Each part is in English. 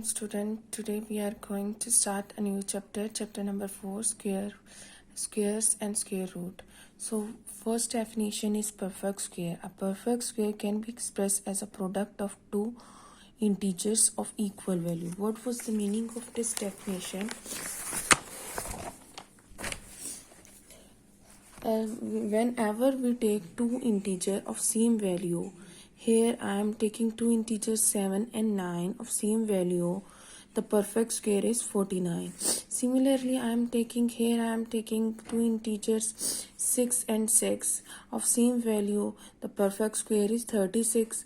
Student, today we are going to start a new chapter number 4, squares and square root. So first definition is perfect square. A perfect square can be expressed as a product of two integers of equal value. What was the meaning of this definition? Whenever we take two integers of same value, here I am taking two integers 7 and 9 of same value, the perfect square is 49. Similarly, I am taking two integers 6 and 6 of same value, the perfect square is 36.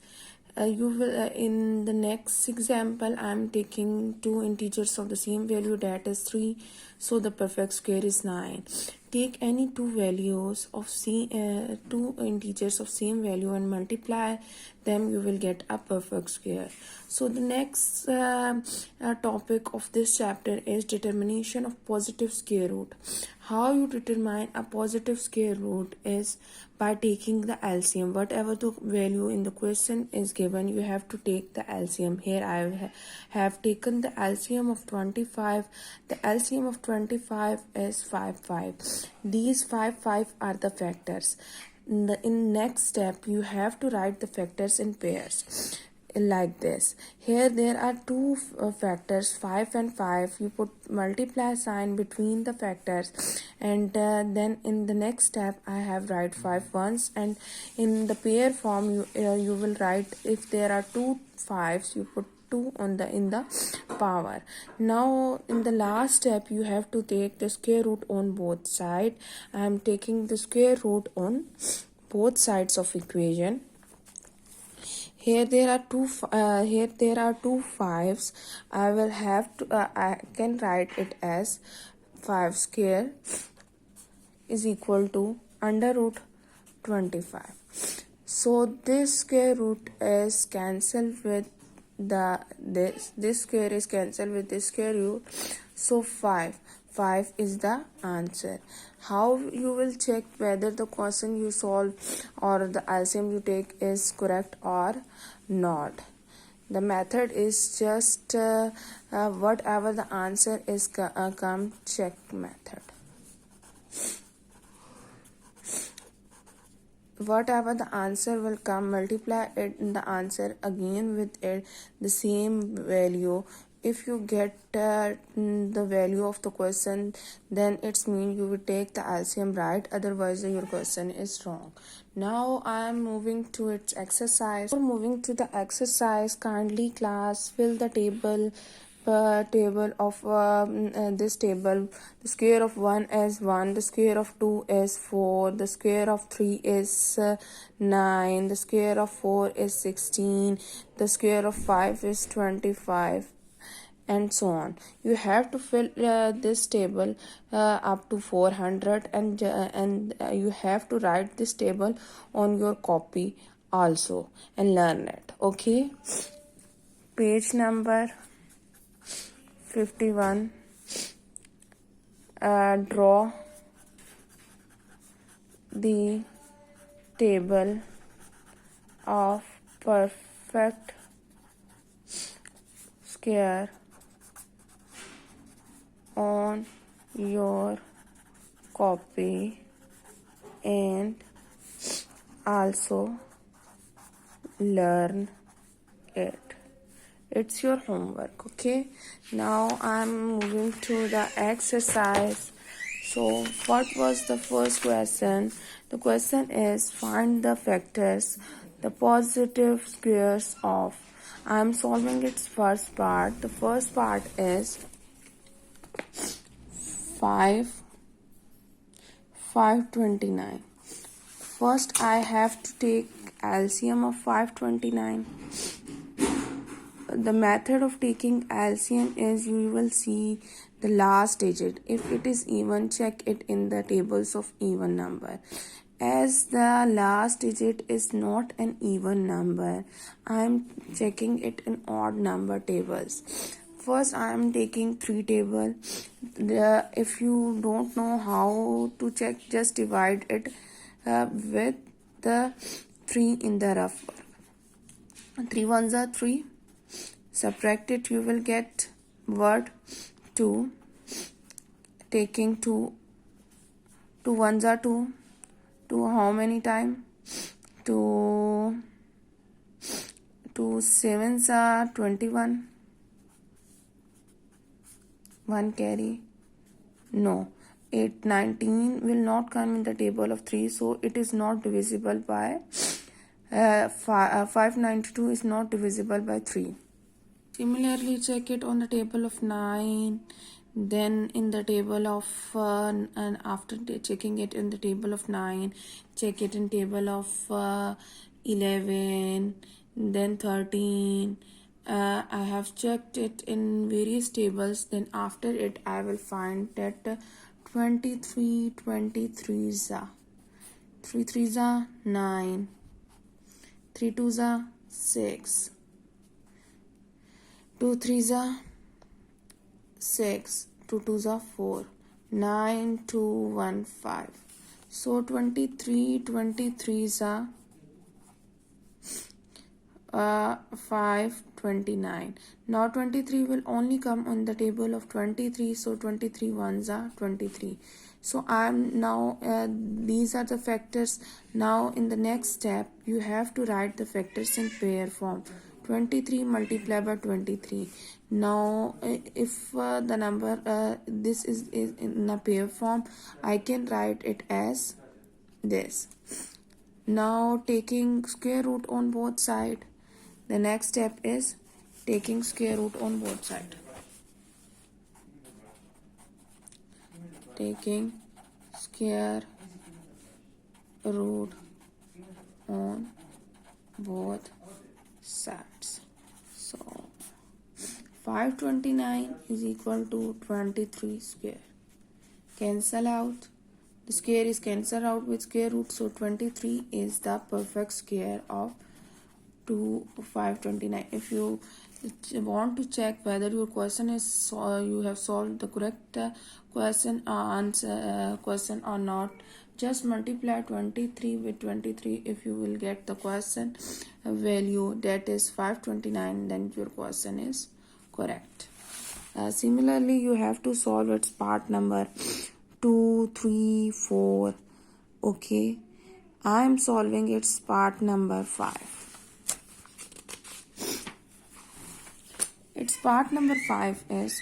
You will in the next example I am taking two integers of the same value, that is 3, so the perfect square is 9. Take any two values of two integers of same value and multiply them, you will get a perfect square. So the next topic of this chapter is determination of positive square root. How you determine a positive square root is by taking the LCM. Whatever the value in the question is given, you have to take the LCM. Here I have taken the LCM of 25. The LCM of 25 is 5. These 5 are the factors. In next step, you have to write the factors in pairs like this. Here there are two factors, 5 and 5. You put multiply sign between the factors, and then in the next step I have write 5 once, and in the pair form you will write, if there are two 5s, you put 2 in the power. Now in the last step you have to take the square root on both sides. I am taking the square root on both sides of equation. Here there are two 5s. I will have to I can write it as 5 square is equal to under root 25. So this square root is cancelled with this square is cancelled with this square root, so 5 is the answer. How you will check whether the question you solve or the LCM you take is correct or not? The method is just whatever the answer is come check method. Whatever the answer will come, multiply it in the answer again with it the same value. If you get the value of the question, then it's mean you will take the LCM right, otherwise your question is wrong. Now I am moving to its exercise. Before moving to the exercise, kindly class fill the table of this table. The square of 1 is 1, the square of 2 is 4, the square of 3 is 9, the square of 4 is 16, the square of 5 is 25, and so on. You have to fill this table up to 400, and you have to write this table on your copy also and learn it. Okay, page number 51. Draw the table of perfect square on your copy and also learn it. It's your homework. Okay, now I'm moving to the exercise. So what was the first question? The question is find the factors, the positive squares of. I'm solving its first part. The first part is 529. First I have to take LCM of 529. The method of taking LCM is you will see the last digit. If it is even, check it in the tables of even number. As the last digit is not an even number, I am checking it in odd number tables. First I am taking 3 table. If you don't know how to check, just divide it with the 3 in the rough. 3 ones are 3, Subtract it, you will get word 2. Taking 2 ones are 2. 2 how many time? 2 sevens are 21. 1 carry. No. 19 will not come in the table of 3, so it is not divisible by 592 is not divisible by 3. Similarly, check it on the table of 9, then in the table of and after checking it in the table of 9, check it in table of 11, then 13. I have checked it in various tables, then after it I will find that 23 is 3 3s are 9, 3 2s are 6, 2 3s are 6, 2 2s are 4, 9 2 1 5. So 23s are 529. Now 23 will only come on the table of 23, so 23 ones are 23. So I am now these are the factors. Now in the next step you have to write the factors in pair form. 23 multiplied by 23. Now if the number this is in a pair form, I can write it as this. Now taking square root on both sides. The next step is taking square root on both sides. Taking square root on both sides. So 529 is equal to 23 square. Cancel out. The square is cancelled out with square root, so 23 is the perfect square of 529. If you want to check whether your question is you have solved the correct question or not, just multiply 23 with 23. If you will get the question value, that is 529, then your question is correct. Similarly, you have to solve its part number 2 3 4. Okay, I am solving its part number 5. Its part number 5 is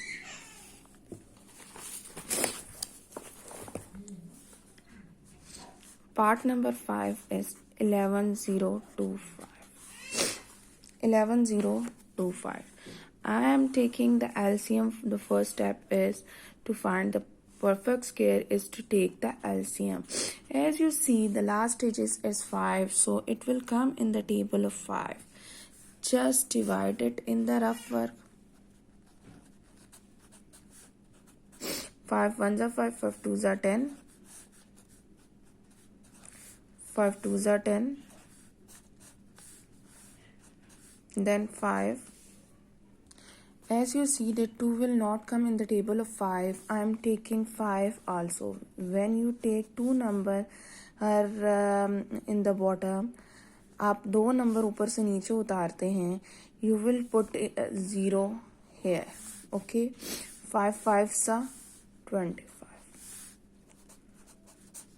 part number 5 is 11025. 11025. I am taking the LCM. The first step is to find the perfect square is to take the LCM. As you see, the last digit is 5, so it will come in the table of 5. Just divide it in the rough work. 5 ones are 5, 5 twos are 10, 5 twos are 10, then 5. As you see, the 2 will not come in the table of 5. I am taking 5 also. When you take 2 number in the bottom, आप 2 number ऊपर से नीचे उतारते हैं, you will put 0 here. Okay, 5 5s are 25.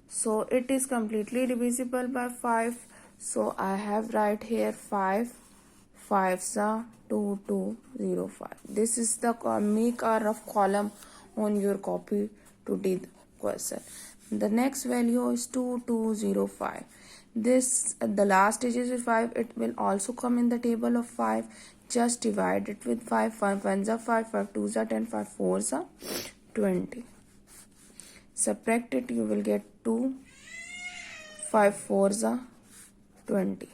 So it is completely divisible by 5. So I have write here 5 5s are 2205. This is the make a rough column on your copy to do the question. The next value is 2205. This the last digit is 5. It will also come in the table of 5. Just divide it with 5. 5 ones are 5, 5 twos are 10, 5 fours are 20. Subtract it, you will get 2. 5 fours are 20.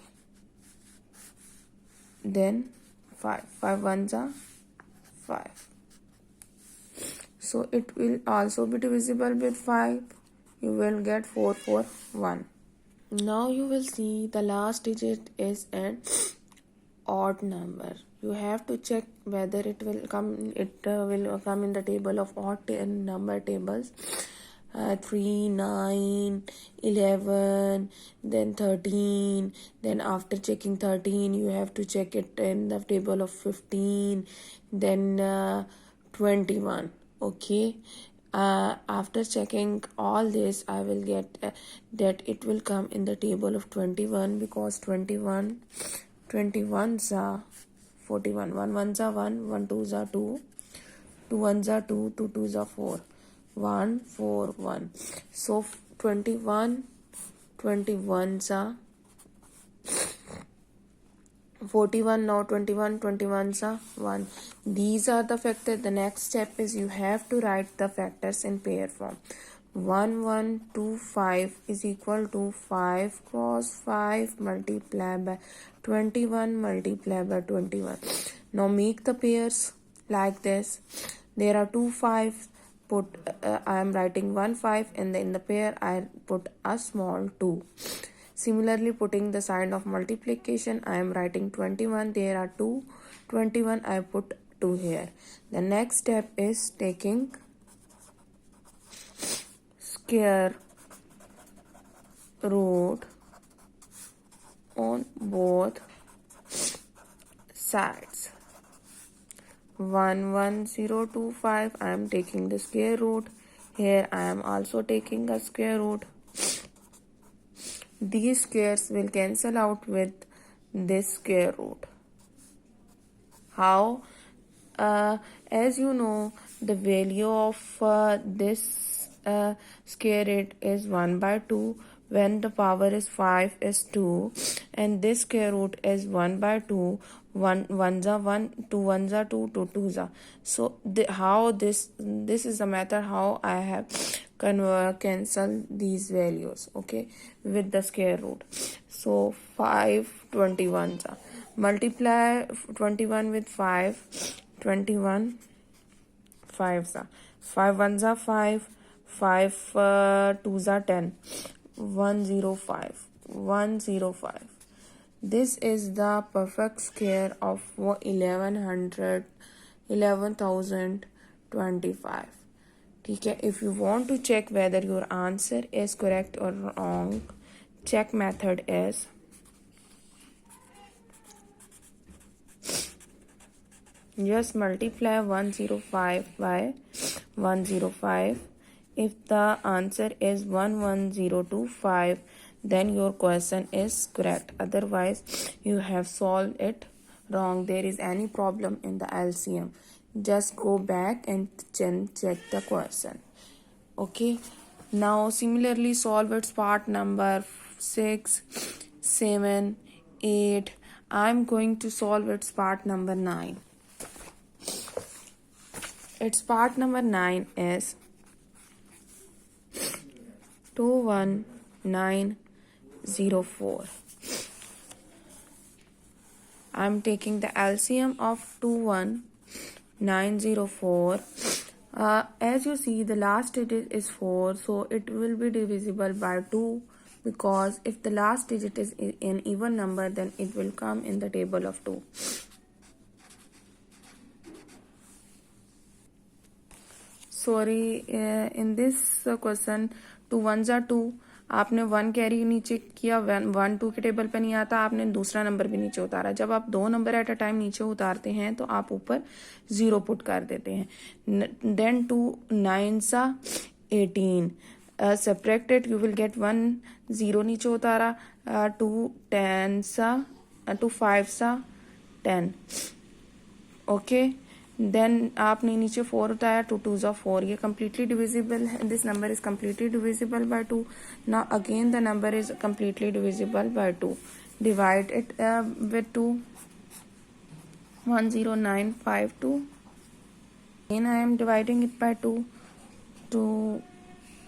Then 5 ones are 5. So it will also be divisible with 5. You will get 4 4 1. Now you will see the last digit is an odd number. You have to check whether it will come in the table of odd number tables. 3, 9, 11, then 13. Then after checking 13, you have to check it in the table of 15, then 21. Okay. After checking all this, I will get that it will come in the table of 21, because 21 21s are 41. 1 1s are 1, 1 2s are 2, 2 1s are 2, 2 2s are 4, 1 4 1. So 21 21s are 41. Now 21 21s are 1. These are the factors. The next step is you have to write the factors in pair form. 1 1 2 5 is equal to 5 cross 5 multiplied by 21 multiplied by 21. Now make the pairs like this. There are two 5s. I am writing 1 5, and in the pair I put a small 2. Similarly, putting the sign of multiplication, I am writing 21. There are two 21. I put 2 here. The next step is taking square root on both sides. 1 1 0 2 5. I am taking the square root. Here I am also taking a square root. These squares will cancel out with this square root. How? As you know, the value of this square root is 1 by 2. When the power is 5 is 2, and this square root is 1 by 2. 1 1s are 1, 2 1s are 2, 2 2s are. So how this is the method how I have cancel these values, okay, with the square root. So 5 21s are. Multiply 21 with 5, 21 5s are. 5 1s are 5, 5 2s are 10, 105, 105. This is the perfect square of 11,025. ठीक है. If you want to check whether your answer is correct or wrong, check method is just multiply 105 by 105. If the answer is 11025, then your question is correct. Otherwise, you have solved it wrong. There is any problem in the LCM, just go back and check the question. Okay. Now similarly solve its part number 6, 7, 8. I'm going to solve its part number 9. Its part number 9 is 21904. I'm taking the LCM of 21904. As you see, the last digit is 4, so it will be divisible by 2, because if the last digit is an even number, then it will come in the table of 2. Sorry, in this question 2 1s are 2. आपने 1 carry नीचे किया, 1 2 के table पे नहीं आता, आपने दूसरा number भी नीचे उतारा. जब आप 2 नंबर एट अ टाइम नीचे उतारते हैं तो आप ऊपर 0 पुट कर देते हैं. Then 2 9s are 18. Subtracted, you will get 1 0 नीचे उतारा. 2 10s are 2 5s are 10. Okay. Then आपने नीचे 4 उतारा, 2 2s are 4. ये completely divisible है. This number is completely divisible by 2. Now again the number is completely divisible by 2. Divide it with 2. 10952. Again I am dividing it by 2. 2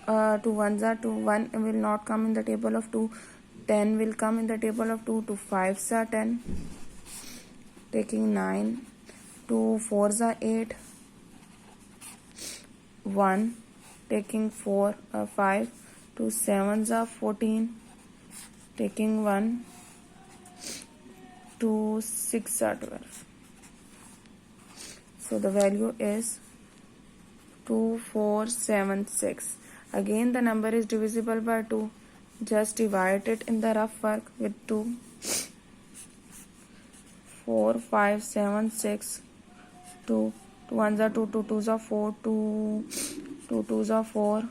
1s are 2. 1 will not come in the table of 2. 10 will come in the table of 2. 2 5s are 10. Taking 9. 2 4s are 8. 1 taking 4 5. 2 7s are 14. Taking 1. 2 6 are 12. So the value is 2476. Again the number is divisible by 2. Just divide it in the rough work with 2. 4, 5, 7, 6, 2. 2 ones are 2, 2 twos are 4, 2 twos are 4,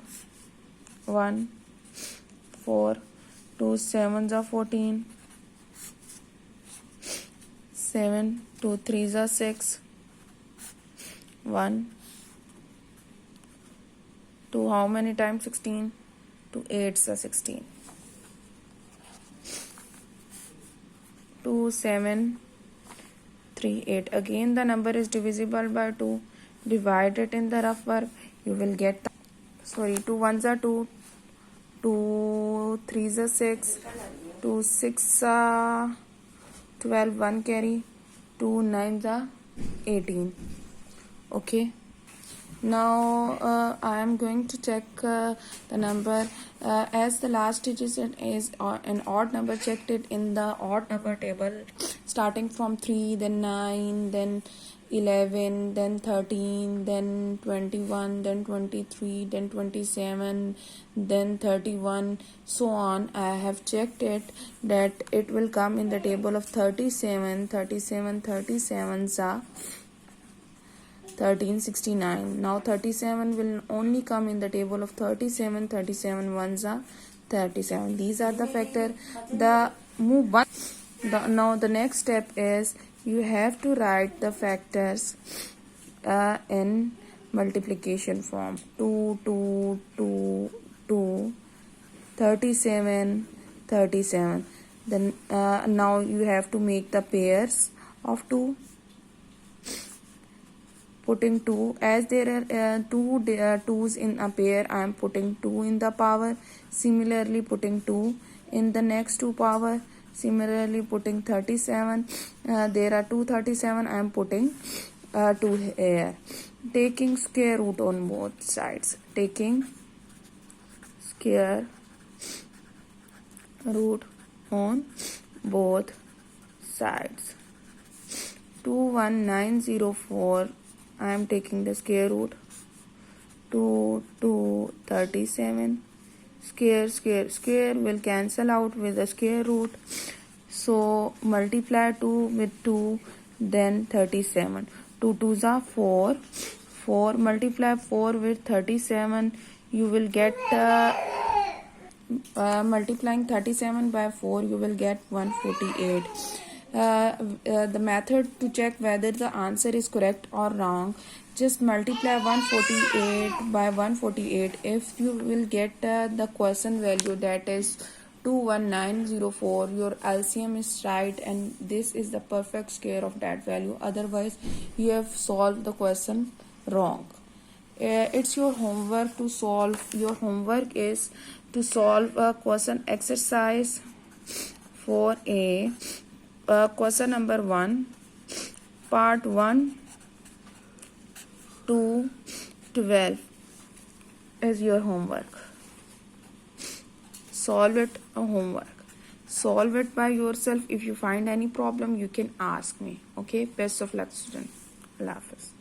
1, 4, 2 sevens are 14, 7, 2 threes are 6, 1, 2 how many times 16? 2 eights are 16, 2, 7, 3, 8. Again the number is divisible by 2. Divide it in the rough work. You will get 2 ones are 2, 2 threes are 6, 2 6 are 12, 1 carry, 2 nines are 18. Okay. Now I am going to check the number as the last digit is an odd number. Checked it in the odd number table, starting from 3, then 9, then 11, then 13, then 21, then 23, then 27, then 31, so on. I have checked it that it will come in the table of 37. 37s are 1369. Now 37 will only come in the table of 37. 37 ones are 37. These are the factor. Now the next step is you have to write the factors in multiplication form. 2, 2, 2, 2, 37, 37. Then now you have to make the pairs of 2. Putting 2, as there are two twos in a pair, I am putting 2 in the power. Similarly, putting 2 in the next 2 power. Similarly, putting 37. There are 237. I am putting 2 here. Taking square root on both sides. Taking square root on both sides. 21904. I am taking the square root. 237. Square will cancel out with the square root. So multiply 2 with 2, then 37. 2 twos are 4. 4 multiply 4 with 37. You will get multiplying 37 by 4. You will get 148. The method to check whether the answer is correct or wrong, just multiply 148 by 148. If you will get the question value, that is 21904, your LCM is right and this is the perfect square of that value. Otherwise you have solved the question wrong. It's your homework to solve. Your homework is to solve a question exercise 4A. Question number 1, part 1 to 12 is your homework. Solve it homework. Solve it by yourself. If you find any problem, you can ask me. Okay, best of luck, student. Allah Hafiz.